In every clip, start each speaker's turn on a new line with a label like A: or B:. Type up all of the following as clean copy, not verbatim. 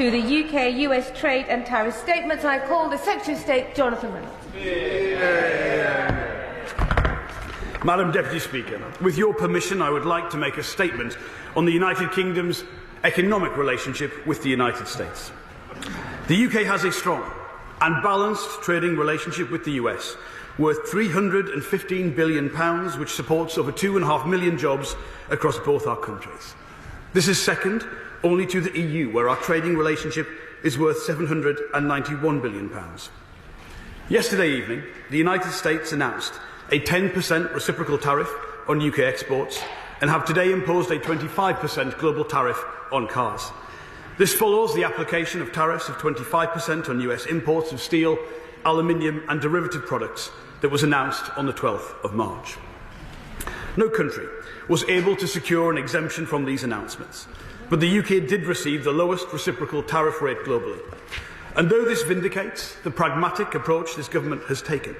A: through the UK-US trade and tariff statements. I call the Secretary of State, Jonathan Reynolds.
B: Madam Deputy Speaker, with your permission, I would like to make a statement on the United Kingdom's economic relationship with the United States. The UK has a strong and balanced trading relationship with the US, worth £315 billion, which supports over 2.5 million jobs across both our countries. This is second only to the EU, where our trading relationship is worth £791 billion. Yesterday evening, the United States announced a 10% reciprocal tariff on UK exports and have today imposed a 25% global tariff on cars. This follows the application of tariffs of 25% on US imports of steel, aluminium and derivative products that was announced on the 12th of March. No country was able to secure an exemption from these announcements, but the UK did receive the lowest reciprocal tariff rate globally. And though this vindicates the pragmatic approach this government has taken,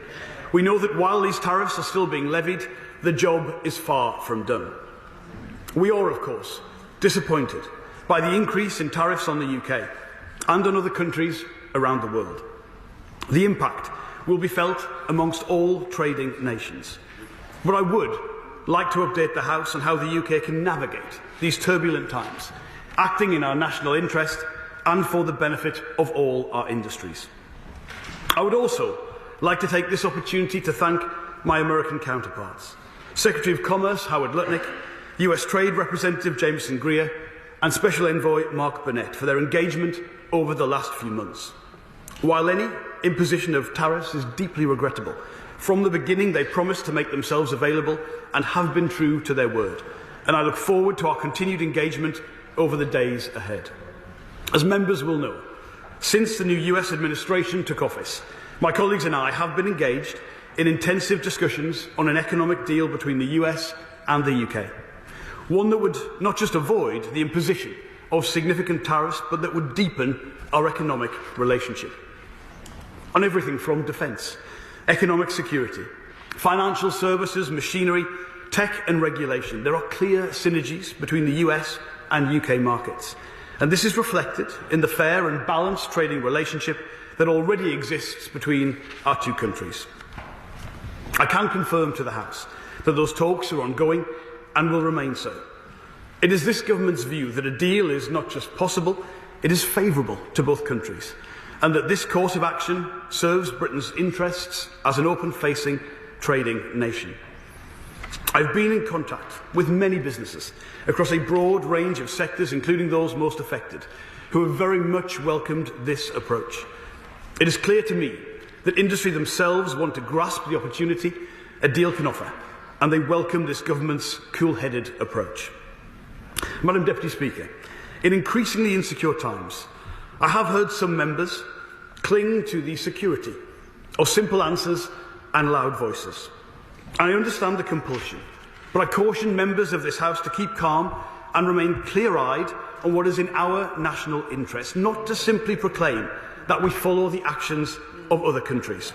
B: we know that while these tariffs are still being levied, the job is far from done. We are, of course, disappointed by the increase in tariffs on the UK and on other countries around the world. The impact will be felt amongst all trading nations. But I would like to update the House on how the UK can navigate these turbulent times, acting in our national interest and for the benefit of all our industries. I would also like to take this opportunity to thank my American counterparts, Secretary of Commerce Howard Lutnick, US Trade Representative Jameson Greer and Special Envoy Mark Burnett for their engagement over the last few months. While any imposition of tariffs is deeply regrettable, from the beginning they promised to make themselves available and have been true to their word, and I look forward to our continued engagement over the days ahead. As members will know, since the new US administration took office, my colleagues and I have been engaged in intensive discussions on an economic deal between the US and the UK. One that would not just avoid the imposition of significant tariffs, but that would deepen our economic relationship. On everything from defence, economic security, financial services, machinery, tech and regulation, there are clear synergies between the US and UK markets. And this is reflected in the fair and balanced trading relationship that already exists between our two countries. I can confirm to the House that those talks are ongoing and will remain so. It is this government's view that a deal is not just possible, it is favourable to both countries, and that this course of action serves Britain's interests as an open-facing trading nation. I've been in contact with many businesses across a broad range of sectors, including those most affected, who have very much welcomed this approach. It is clear to me that industry themselves want to grasp the opportunity a deal can offer, and they welcome this government's cool-headed approach. Madam Deputy Speaker, in increasingly insecure times, I have heard some members cling to the security of simple answers and loud voices. I understand the compulsion, but I caution members of this House to keep calm and remain clear-eyed on what is in our national interest, not to simply proclaim that we follow the actions of other countries.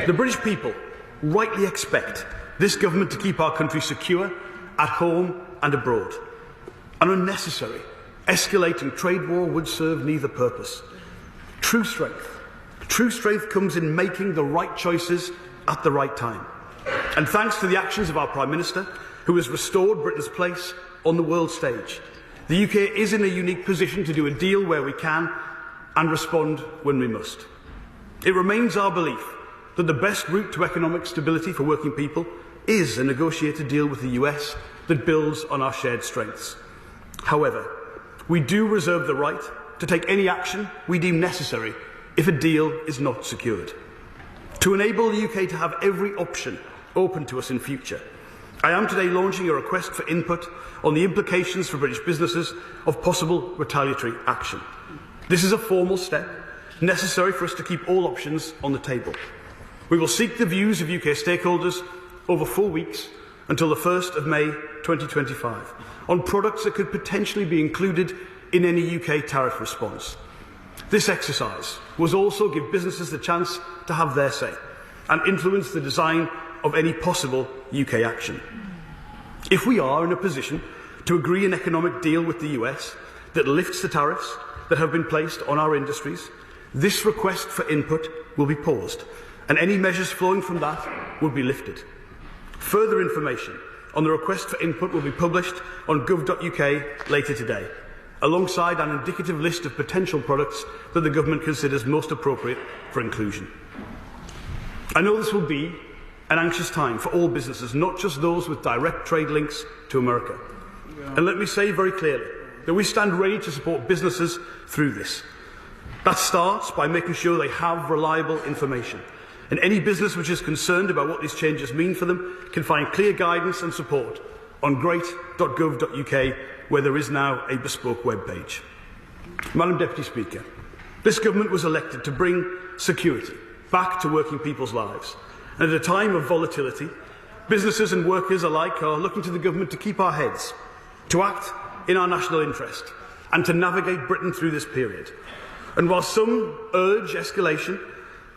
B: The British people rightly expect this government to keep our country secure at home and abroad. An unnecessary, escalating trade war would serve neither purpose. True strength comes in making the right choices at the right time. And thanks to the actions of our Prime Minister, who has restored Britain's place on the world stage, the UK is in a unique position to do a deal where we can and respond when we must. It remains our belief that the best route to economic stability for working people is a negotiated deal with the US that builds on our shared strengths. However, we do reserve the right to take any action we deem necessary if a deal is not secured. To enable the UK to have every option open to us in future, I am today launching a request for input on the implications for British businesses of possible retaliatory action. This is a formal step necessary for us to keep all options on the table. We will seek the views of UK stakeholders over 4 weeks until the 1st of May 2025 on products that could potentially be included in any UK tariff response. This exercise will also give businesses the chance to have their say and influence the design of any possible UK action. If we are in a position to agree an economic deal with the US that lifts the tariffs that have been placed on our industries, this request for input will be paused, and any measures flowing from that will be lifted. Further information on the request for input will be published on gov.uk later today, alongside an indicative list of potential products that the Government considers most appropriate for inclusion. I know this will be an anxious time for all businesses, not just those with direct trade links to America. And let me say very clearly that we stand ready to support businesses through this. That starts by making sure they have reliable information. And any business which is concerned about what these changes mean for them can find clear guidance and support on great.gov.uk, where there is now a bespoke web page. Madam Deputy Speaker, this Government was elected to bring security back to working people's lives. And at a time of volatility, businesses and workers alike are looking to the Government to keep our heads, to act in our national interest, and to navigate Britain through this period. And while some urge escalation,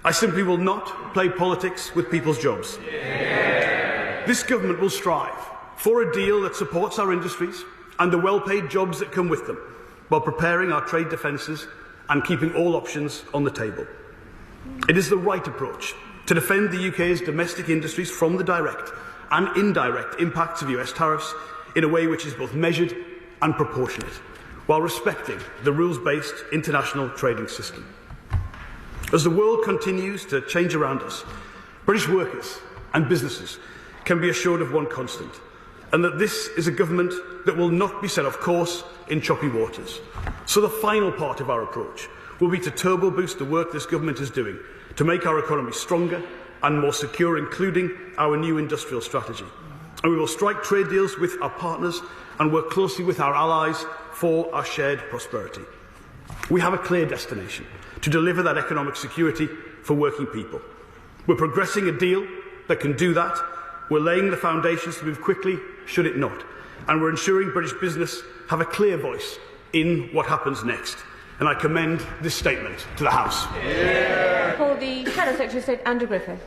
B: I simply will not play politics with people's jobs. Yeah. This Government will strive for a deal that supports our industries and the well-paid jobs that come with them, while preparing our trade defences and keeping all options on the table. It is the right approach to defend the UK's domestic industries from the direct and indirect impacts of US tariffs in a way which is both measured and proportionate, while respecting the rules-based international trading system. As the world continues to change around us, British workers and businesses can be assured of one constant, and that this is a Government that will not be set off course in choppy waters. So the final part of our approach will be to turbo boost the work this Government is doing to make our economy stronger and more secure, including our new industrial strategy. And we will strike trade deals with our partners and work closely with our allies for our shared prosperity. We have a clear destination to deliver that economic security for working people. We're progressing a deal that can do that. We're laying the foundations to move quickly, should it not. And we're ensuring British business have a clear voice in what happens next. And I commend this statement to the House.
A: Yeah. For the Shadow Secretary of State, Andrew Griffith.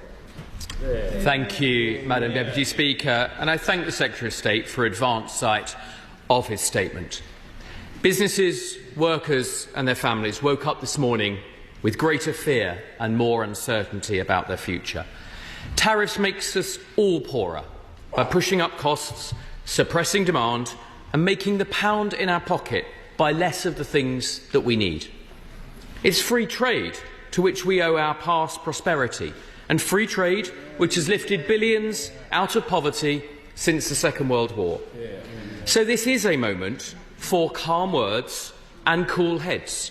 C: Thank you, Madam Deputy Speaker, and I thank the Secretary of State for advance sight of his statement. Businesses, workers and their families woke up this morning with greater fear and more uncertainty about their future. Tariffs makes us all poorer by pushing up costs, suppressing demand and making the pound in our pocket buy less of the things that we need. It's free trade to which we owe our past prosperity, and free trade which has lifted billions out of poverty since the Second World War. So this is a moment for calm words and cool heads,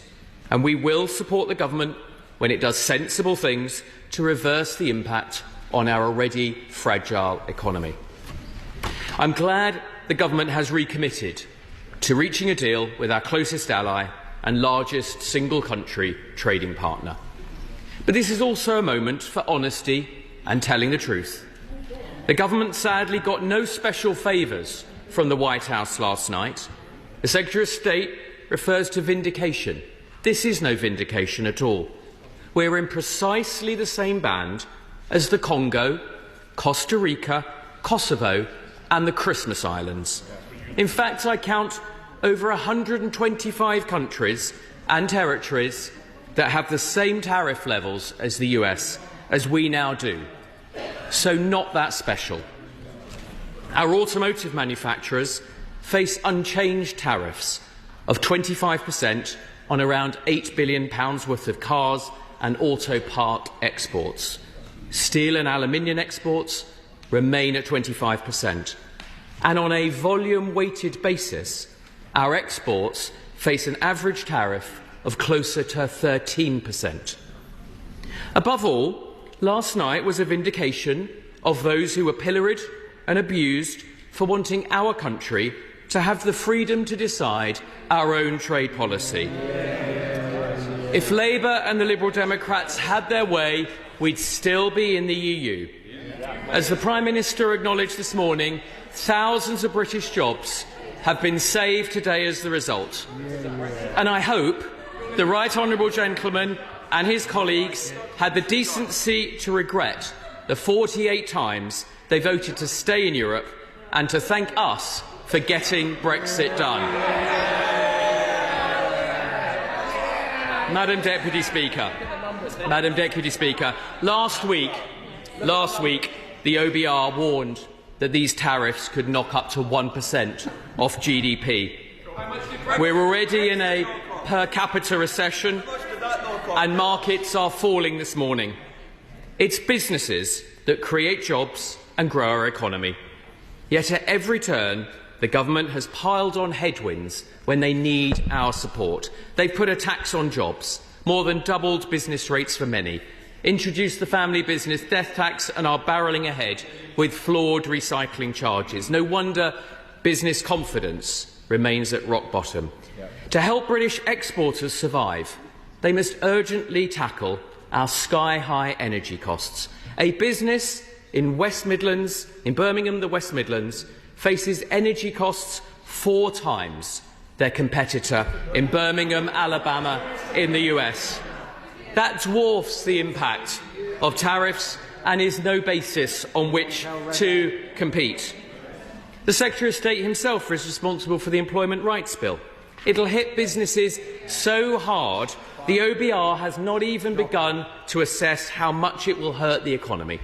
C: and we will support the Government when it does sensible things to reverse the impact on our already fragile economy. I'm glad the Government has recommitted to reaching a deal with our closest ally and largest single-country trading partner. But this is also a moment for honesty and telling the truth. The Government sadly got no special favours from the White House last night. The Secretary of State refers to vindication. This is no vindication at all. We're in precisely the same band as the Congo, Costa Rica, Kosovo and the Christmas Islands. In fact, I count over 125 countries and territories that have the same tariff levels as the US as we now do. So not that special. Our automotive manufacturers face unchanged tariffs of 25% on around £8 billion worth of cars and auto part exports. Steel and aluminium exports remain at 25%. And on a volume-weighted basis, our exports face an average tariff of closer to 13%. Above all, last night was a vindication of those who were pilloried and abused for wanting our country to have the freedom to decide our own trade policy. If Labour and the Liberal Democrats had their way, we'd still be in the EU. As the Prime Minister acknowledged this morning, thousands of British jobs have been saved today as the result. And I hope the Right Honourable Gentleman and his colleagues had the decency to regret the 48 times they voted to stay in Europe and to thank us for getting Brexit done. Madam Deputy Speaker, last week the OBR warned that these tariffs could knock up to 1% off GDP. We're already in a per capita recession and markets are falling this morning. It's businesses that create jobs and grow our economy. Yet at every turn, the government has piled on headwinds when they need our support. They've put a tax on jobs, more than doubled business rates for many, introduced the family business death tax and are barrelling ahead with flawed recycling charges. No wonder business confidence remains at rock bottom. To help British exporters survive, they must urgently tackle our sky-high energy costs. A business in Birmingham, the West Midlands, faces energy costs 4 times their competitor in Birmingham, Alabama, in the US. That dwarfs the impact of tariffs and is no basis on which to compete. The Secretary of State himself is responsible for the Employment Rights Bill. It'll hit businesses so hard the OBR has not even begun to assess how much it will hurt the economy.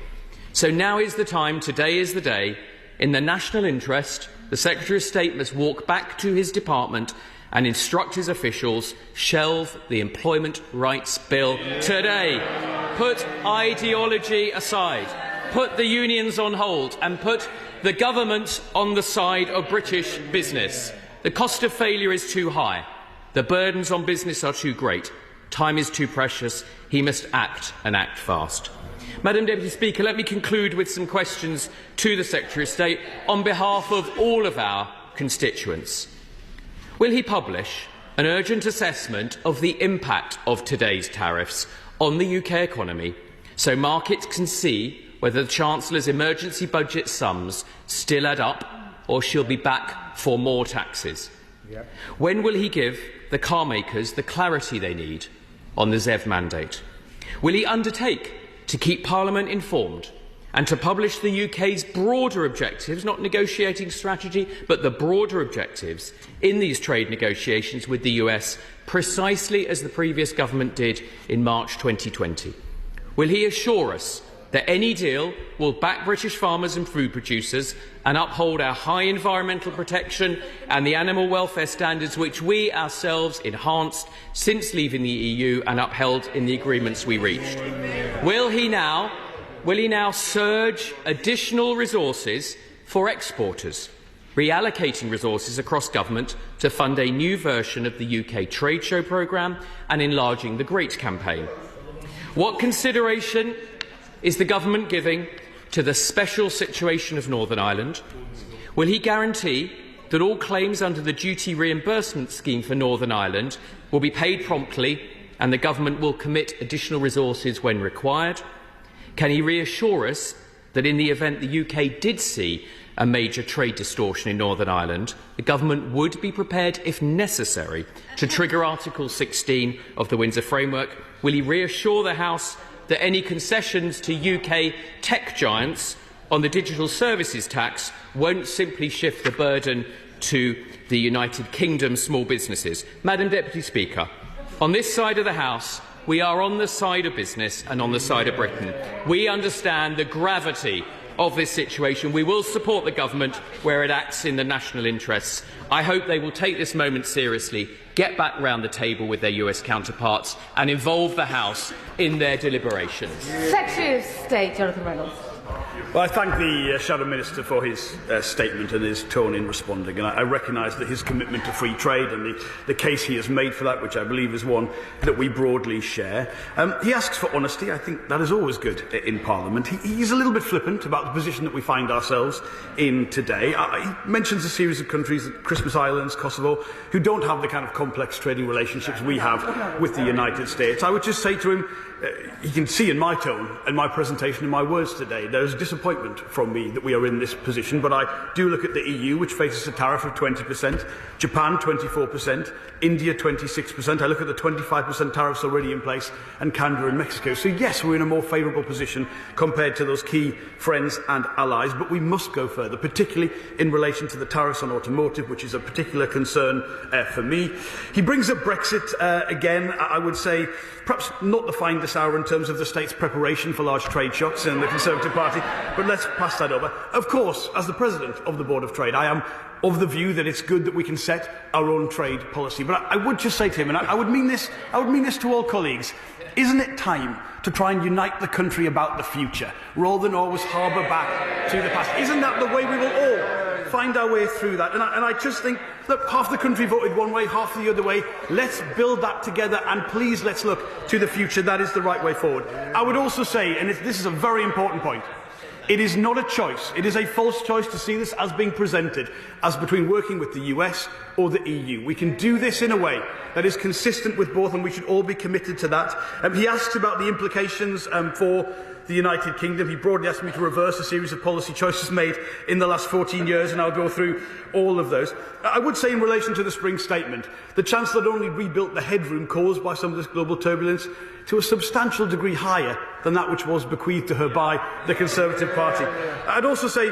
C: So now is the time, today is the day. In the national interest, the Secretary of State must walk back to his department and instruct his officials shelve the Employment Rights Bill today. Put ideology aside, put the unions on hold and put the government on the side of British business. The cost of failure is too high. The burdens on business are too great. Time is too precious. He must act and act fast. Madam Deputy Speaker, let me conclude with some questions to the Secretary of State on behalf of all of our constituents. Will he publish an urgent assessment of the impact of today's tariffs on the UK economy so markets can see whether the Chancellor's emergency budget sums still add up or she'll be back for more taxes? When will he give the car makers the clarity they need on the ZEV mandate? Will he undertake to keep Parliament informed and to publish the UK's broader objectives, not negotiating strategy, but the broader objectives in these trade negotiations with the US, precisely as the previous government did in March 2020? Will he assure us that any deal will back British farmers and food producers and uphold our high environmental protection and the animal welfare standards which we ourselves enhanced since leaving the EU and upheld in the agreements we reached? Will he now surge additional resources for exporters, reallocating resources across government to fund a new version of the UK trade show programme and enlarging the GREAT campaign? What consideration is the government giving to the special situation of Northern Ireland? Will he guarantee that all claims under the duty reimbursement scheme for Northern Ireland will be paid promptly and the government will commit additional resources when required? Can he reassure us that in the event the UK did see a major trade distortion in Northern Ireland, the government would be prepared, if necessary, to trigger Article 16 of the Windsor Framework? Will he reassure the House that any concessions to UK tech giants on the digital services tax won't simply shift the burden to the United Kingdom small businesses? Madam Deputy Speaker, on this side of the House, we are on the side of business and on the side of Britain. We understand the gravity of this situation. We will support the government where it acts in the national interests. I hope they will take this moment seriously, get back round the table with their US counterparts and involve the House in their deliberations.
A: Secretary of State Jonathan Reynolds.
B: Well, I thank the Shadow Minister for his statement and his tone in responding, and I recognise that his commitment to free trade and the case he has made for that, which I believe is one that we broadly share. He asks for honesty. I think that is always good in Parliament. He's a little bit flippant about the position that we find ourselves in today. He mentions a series of countries, Christmas Islands, Kosovo, who don't have the kind of complex trading relationships we have with the United States. I would just say to him, you can see in my tone and my presentation and my words today, there is disappointment from me that we are in this position, but I do look at the EU, which faces a tariff of 20%, Japan 24%, India 26%, I look at the 25% tariffs already in place, and Canada and Mexico. So yes, we're in a more favourable position compared to those key friends and allies, but we must go further, particularly in relation to the tariffs on automotive, which is a particular concern for me. He brings up Brexit again. I would say perhaps not the finest hour in terms of the state's preparation for large trade shocks in the Conservative Party, but let's pass that over. Of course, as the President of the Board of Trade, I am of the view that it's good that we can set our own trade policy. But I would just say to him, and I would mean this to all colleagues, isn't it time to try and unite the country about the future, rather than always harbour back to the past? Isn't that the way we will all find our way through that? And I just think, look, half the country voted one way, half the other way. Let's build that together, and please let's look to the future. That is the right way forward. I would also say, and this is a very important point, it is not a choice. It is a false choice to see this as being presented as between working with the US or the EU. We can do this in a way that is consistent with both, and we should all be committed to that. He asks about the implications for the United Kingdom. He broadly asked me to reverse a series of policy choices made in the last 14 years, and I'll go through all of those. I would say in relation to the spring statement, the Chancellor only rebuilt the headroom caused by some of this global turbulence to a substantial degree higher than that which was bequeathed to her by the Conservative Party. I'd also say,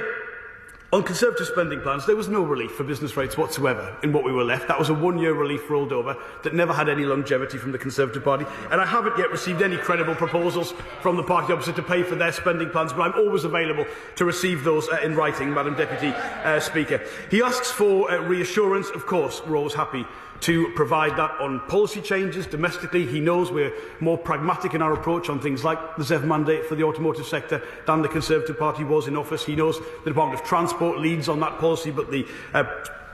B: on Conservative spending plans, there was no relief for business rates whatsoever in what we were left. That was a one-year relief rolled over that never had any longevity from the Conservative Party. And I haven't yet received any credible proposals from the party opposite to pay for their spending plans, but I'm always available to receive those in writing, Madam Deputy Speaker. He asks for reassurance. Of course, we're always happy to provide that on policy changes domestically. He knows we're more pragmatic in our approach on things like the ZEV mandate for the automotive sector than the Conservative Party was in office. He knows the Department of Transport leads on that policy, but the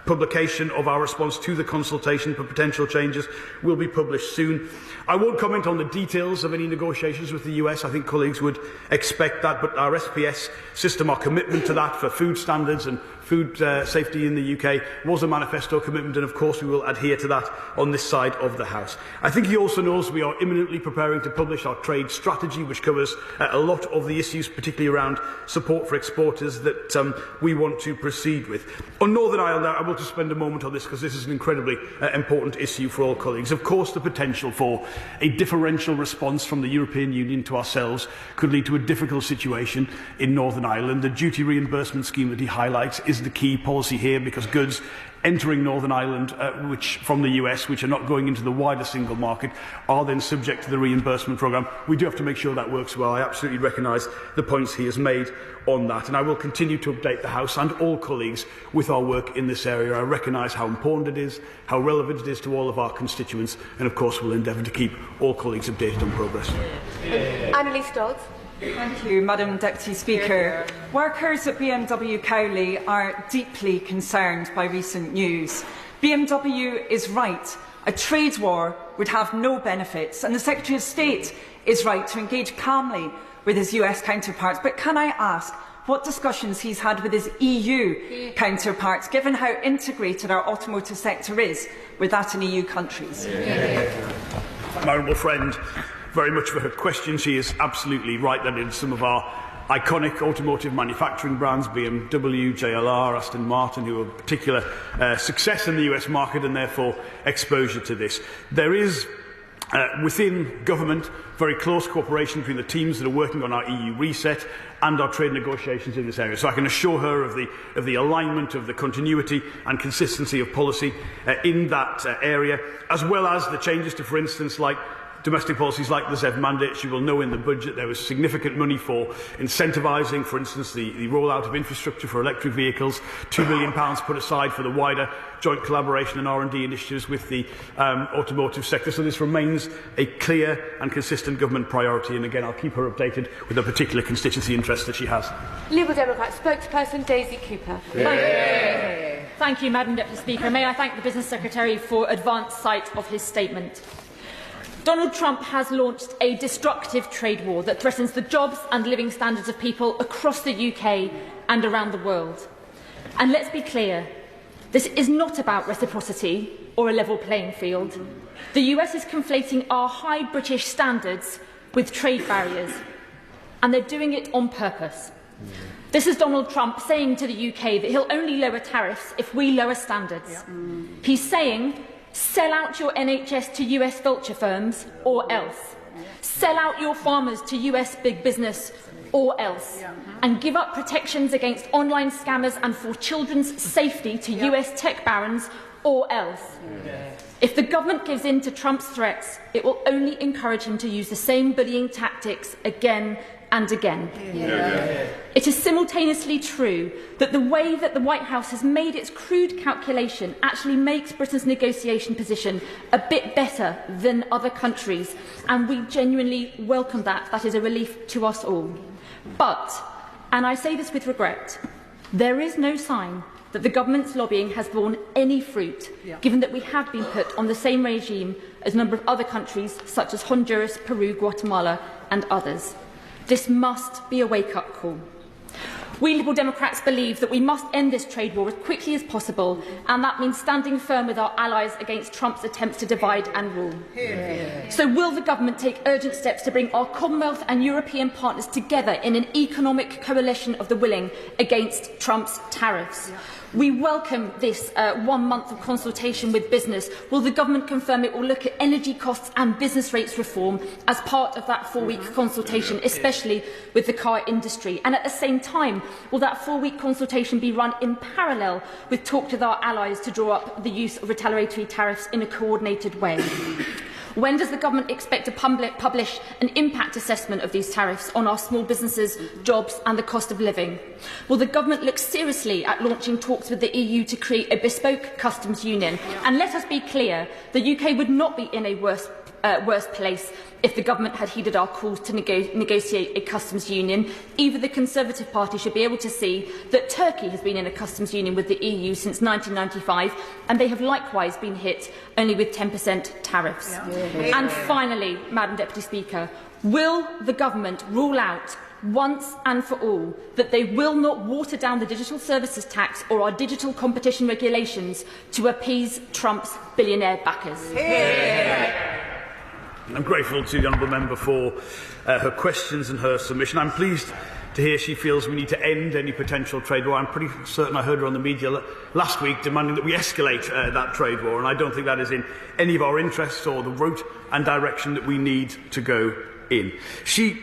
B: publication of our response to the consultation for potential changes will be published soon. I won't comment on the details of any negotiations with the US. I think colleagues would expect that, but our SPS system, our commitment to that for food standards and food safety in the UK was a manifesto commitment, and of course we will adhere to that on this side of the House. I think he also knows we are imminently preparing to publish our trade strategy, which covers a lot of the issues, particularly around support for exporters, that we want to proceed with. On Northern Ireland, I will just spend a moment on this because this is an incredibly important issue for all colleagues. Of course, the potential for a differential response from the European Union to ourselves could lead to a difficult situation in Northern Ireland. The duty reimbursement scheme that he highlights is the key policy here, because goods entering Northern Ireland from the US, which are not going into the wider single market, are then subject to the reimbursement programme. We do have to make sure that works well. I absolutely recognise the points he has made on that, and I will continue to update the House and all colleagues with our work in this area. I recognise how important it is, how relevant it is to all of our constituents, and of course we'll endeavour to keep all colleagues updated on progress.
A: Annalise Dodds.
D: Thank you, Madam Deputy Speaker. Workers at BMW Cowley are deeply concerned by recent news. BMW is right. A trade war would have no benefits, and the Secretary of State is right to engage calmly with his US counterparts. But can I ask what discussions he's had with his EU counterparts, given how integrated our automotive sector is with that in EU countries?
B: My honourable friend, very much for her question. She is absolutely right that in some of our iconic automotive manufacturing brands, BMW, JLR, Aston Martin, who are a particular success in the US market and therefore exposure to this. There is within government very close cooperation between the teams that are working on our EU reset and our trade negotiations in this area. So I can assure her of the alignment, of the continuity and consistency of policy in that area, as well as the changes to, for instance, like domestic policies like the ZEV mandate. You will know in the budget there was significant money for incentivising, for instance, the rollout of infrastructure for electric vehicles, £2 billion put aside for the wider joint collaboration and R&D initiatives with the automotive sector. So this remains a clear and consistent government priority, and again I'll keep her updated with the particular constituency interest that she has.
A: Liberal Democrat spokesperson Daisy Cooper.
E: Thank you, Madam Deputy Speaker. May I thank the Business Secretary for advance sight of his statement. Donald Trump has launched a destructive trade war that threatens the jobs and living standards of people across the UK and around the world. And let's be clear, this is not about reciprocity or a level playing field. The US is conflating our high British standards with trade barriers. And they're doing it on purpose. This is Donald Trump saying to the UK that he'll only lower tariffs if we lower standards. He's saying, sell out your NHS to US vulture firms or else. Sell out your farmers to US big business or else. And give up protections against online scammers and for children's safety to US tech barons or else. If the government gives in to Trump's threats, it will only encourage him to use the same bullying tactics again and again. It is simultaneously true that the way that the White House has made its crude calculation actually makes Britain's negotiation position a bit better than other countries, and we genuinely welcome that. That is a relief to us all. But, and I say this with regret, there is no sign that the government's lobbying has borne any fruit, given that we have been put on the same regime as a number of other countries, such as Honduras, Peru, Guatemala and others. This must be a wake-up call. We Liberal Democrats believe that we must end this trade war as quickly as possible, and that means standing firm with our allies against Trump's attempts to divide and rule. So will the government take urgent steps to bring our Commonwealth and European partners together in an economic coalition of the willing against Trump's tariffs? We welcome this 1 month of consultation with business. Will the government confirm it will look at energy costs and business rates reform as part of that 4-week consultation, especially with the car industry? And at the same time, will that 4-week consultation be run in parallel with talk with our allies to draw up the use of retaliatory tariffs in a coordinated way? When does the government expect to publish an impact assessment of these tariffs on our small businesses, jobs and the cost of living? Will the government look seriously at launching talks with the EU to create a bespoke customs union? And let us be clear, the UK would not be in a worse place if the government had heeded our calls to negotiate a customs union. Even the Conservative Party should be able to see that Turkey has been in a customs union with the EU since 1995, and they have likewise been hit only with 10% tariffs. And finally, Madam Deputy Speaker, will the government rule out once and for all that they will not water down the digital services tax or our digital competition regulations to appease Trump's billionaire backers?
B: I'm grateful to the honourable member for her questions and her submission. I'm pleased to hear she feels we need to end any potential trade war. I'm pretty certain I heard her on the media last week demanding that we escalate that trade war, and I don't think that is in any of our interests or the route and direction that we need to go in. She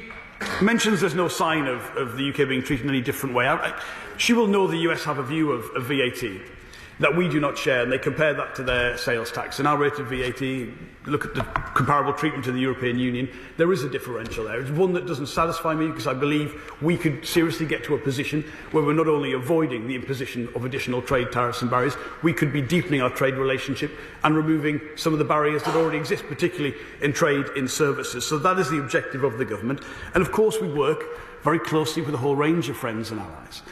B: mentions there's no sign of the UK being treated in any different way. She will know the US have a view of VAT that we do not share, and they compare that to their sales tax. And our rate of VAT, look at the comparable treatment to the European Union, there is a differential there. It's one that doesn't satisfy me, because I believe we could seriously get to a position where we're not only avoiding the imposition of additional trade tariffs and barriers, we could be deepening our trade relationship and removing some of the barriers that already exist, particularly in trade in services. So that is the objective of the government. And of course we work very closely with a whole range of friends and allies.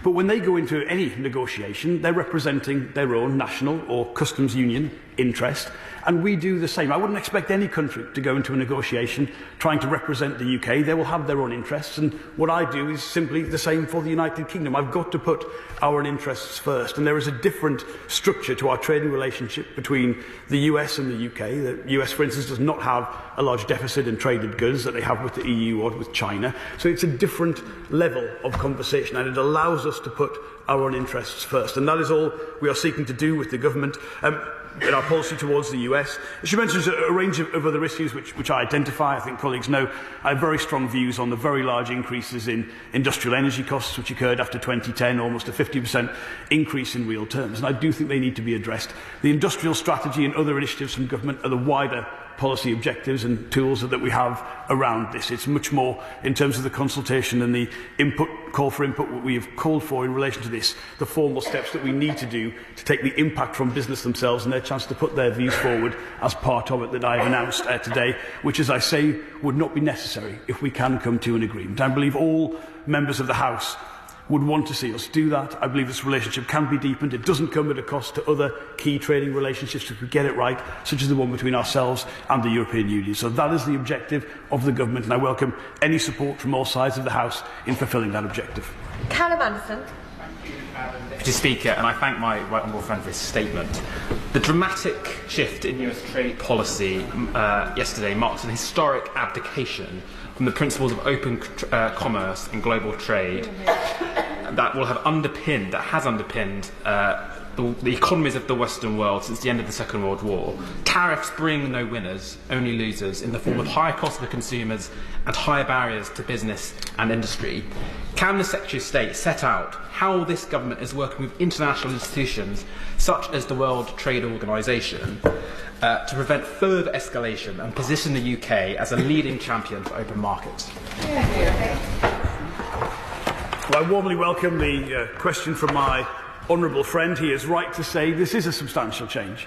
B: But when they go into any negotiation, they're representing their own national or customs union interest, and we do the same. I wouldn't expect any country to go into a negotiation trying to represent the UK. They will have their own interests, and what I do is simply the same for the United Kingdom. I've got to put our own interests first, and there is a different structure to our trading relationship between the US and the UK. The US, for instance, does not have a large deficit in traded goods that they have with the EU or with China, so it's a different level of conversation, and it allows us to put our own interests first, and that is all we are seeking to do with the government in our policy towards the US. She mentions a range of other issues which I identify. I think colleagues know I have very strong views on the very large increases in industrial energy costs which occurred after 2010, almost a 50% increase in real terms, and I do think they need to be addressed. The industrial strategy and other initiatives from government are the wider policy objectives and tools that we have around this. It's much more in terms of the consultation and the call for input what we have called for in relation to this, the formal steps that we need to do to take the impact from business themselves and their chance to put their views forward as part of it that I have announced today, which, as I say, would not be necessary if we can come to an agreement. I believe all members of the House would want to see us do that. I believe this relationship can be deepened. It doesn't come at a cost to other key trading relationships if we get it right, such as the one between ourselves and the European Union. So that is the objective of the government, and I welcome any support from all sides of the House in fulfilling that objective.
A: Callum Anderson.
F: Mr. Speaker, and I thank my right honourable friend for his statement. The dramatic shift in US trade policy yesterday marks an historic abdication from the principles of open commerce and global trade that has underpinned the economies of the Western world since the end of the Second World War. Tariffs bring no winners, only losers, in the form of higher costs for consumers and higher barriers to business and industry. Can the Secretary of State set out how this government is working with international institutions such as the World Trade Organization to prevent further escalation and position the UK as a leading champion for open markets?
B: Well, I warmly welcome the question from my honourable friend. He is right to say this is a substantial change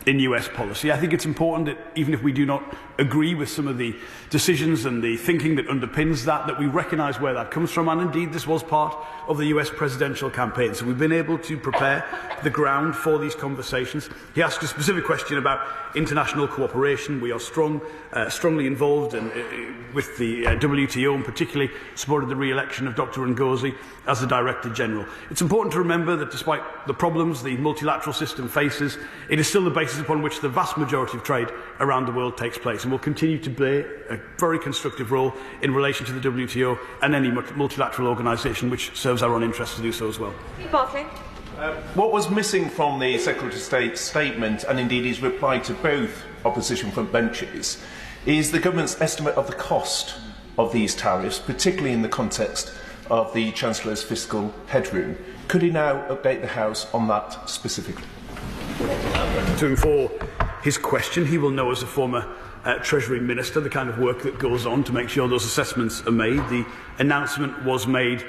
B: in US policy. I think it's important that even if we do not agree with some of the decisions and the thinking that underpins that we recognise where that comes from, and indeed this was part of the US presidential campaign. So we've been able to prepare the ground for these conversations. He asked a specific question about international cooperation. We are strongly involved with the WTO, and particularly supported the re-election of Dr. Ngozi as the Director General. It's important to remember that despite the problems the multilateral system faces, it is still the basis upon which the vast majority of trade around the world takes place, and will continue to play a very constructive role in relation to the WTO and any multilateral organisation which serves our own interests to do so as well.
A: Barclay.
G: What was missing from the Secretary of State's statement, and indeed his reply to both opposition front benches, is the government's estimate of the cost of these tariffs, particularly in the context of the Chancellor's fiscal headroom. Could he now update the House on that specifically?
B: For his question, he will know as a former Treasury Minister the kind of work that goes on to make sure those assessments are made. The announcement was made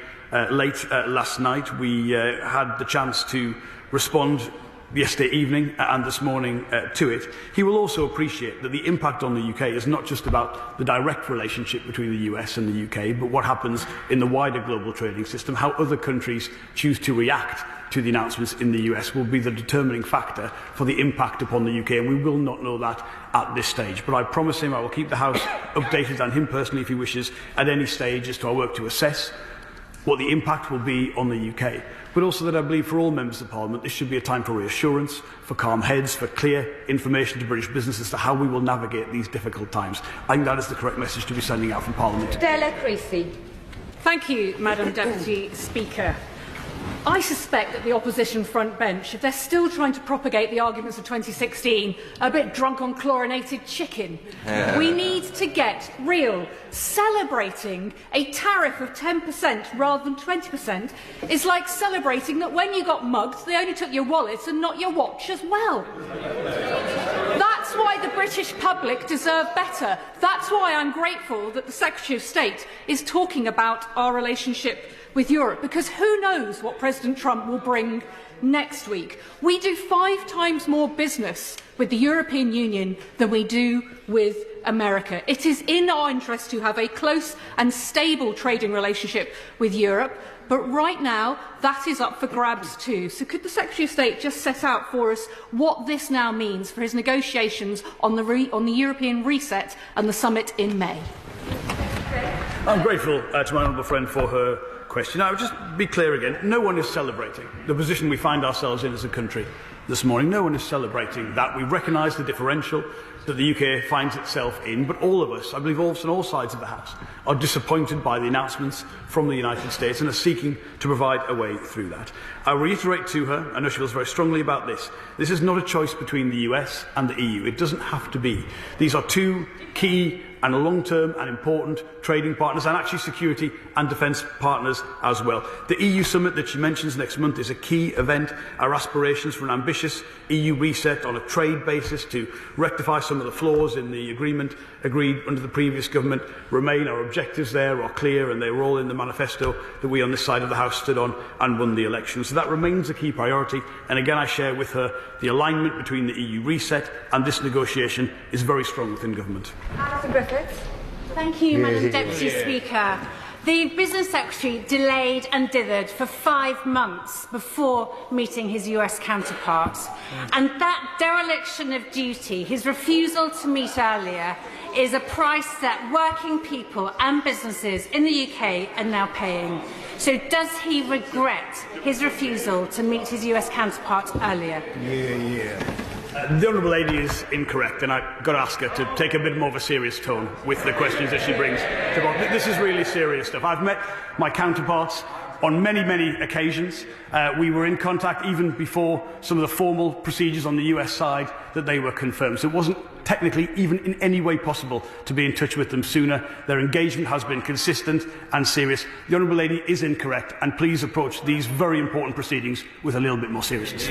B: late last night. We had the chance to respond yesterday evening and this morning to it. He will also appreciate that the impact on the UK is not just about the direct relationship between the US and the UK, but what happens in the wider global trading system. How other countries choose to react to the announcements in the US will be the determining factor for the impact upon the UK, and we will not know that at this stage. But I promise him I will keep the House updated, and him personally if he wishes, at any stage as to our work to assess what the impact will be on the UK. But also that I believe for all members of Parliament this should be a time for reassurance, for calm heads, for clear information to British business as to how we will navigate these difficult times. I think that is the correct message to be sending out from Parliament.
A: Della Creasy.
H: Thank you, Madam Deputy Speaker. I suspect that the opposition front bench, if they're still trying to propagate the arguments of 2016, are a bit drunk on chlorinated chicken. We need to get real. Celebrating a tariff of 10% rather than 20% is like celebrating that when you got mugged, they only took your wallet and not your watch as well. That's why the British public deserve better. That's why I'm grateful that the Secretary of State is talking about our relationship with Europe, because who knows what President Trump will bring next week. We do 5 times more business with the European Union than we do with America. It is in our interest to have a close and stable trading relationship with Europe, but right now that is up for grabs too. So could the Secretary of State just set out for us what this now means for his negotiations on the European reset and the summit in May?
B: I'm grateful to my honourable friend for her question. I would just be clear again, no one is celebrating the position we find ourselves in as a country this morning. No one is celebrating that. We recognise the differential that the UK finds itself in, but all of us, I believe all on all sides of the House, are disappointed by the announcements from the United States and are seeking to provide a way through that. I reiterate to her, I know she feels very strongly about this, this is not a choice between the US and the EU. It doesn't have to be. These are two key and long-term and important trading partners, and actually security and defence partners as well. The EU summit that she mentions next month is a key event. Our aspirations for an ambitious EU reset on a trade basis to rectify some of the flaws in the agreement agreed under the previous government remain. Our objectives there are clear, and they were all in the manifesto that we on this side of the House stood on and won the election. So that remains a key priority, and again I share with her the alignment between the EU reset and this negotiation is very strong within government.
A: Alison Griffiths.
H: Thank you, Madam Deputy Speaker. The Business Secretary delayed and dithered for 5 months before meeting his US counterparts. And that dereliction of duty, his refusal to meet earlier, is a price that working people and businesses in the UK are now paying.
A: So does he regret his refusal to meet his US counterpart earlier?
B: The Honourable Lady is incorrect, and I've got to ask her to take a bit more of a serious tone with the questions that she brings to board. This is really serious stuff. I've met my counterparts on many, many occasions. We were in contact even before some of the formal procedures on the US side that they were confirmed. So it wasn't technically even in any way possible to be in touch with them sooner. Their engagement has been consistent and serious. The Honourable Lady is incorrect, and please approach these very important proceedings with a little bit more seriousness.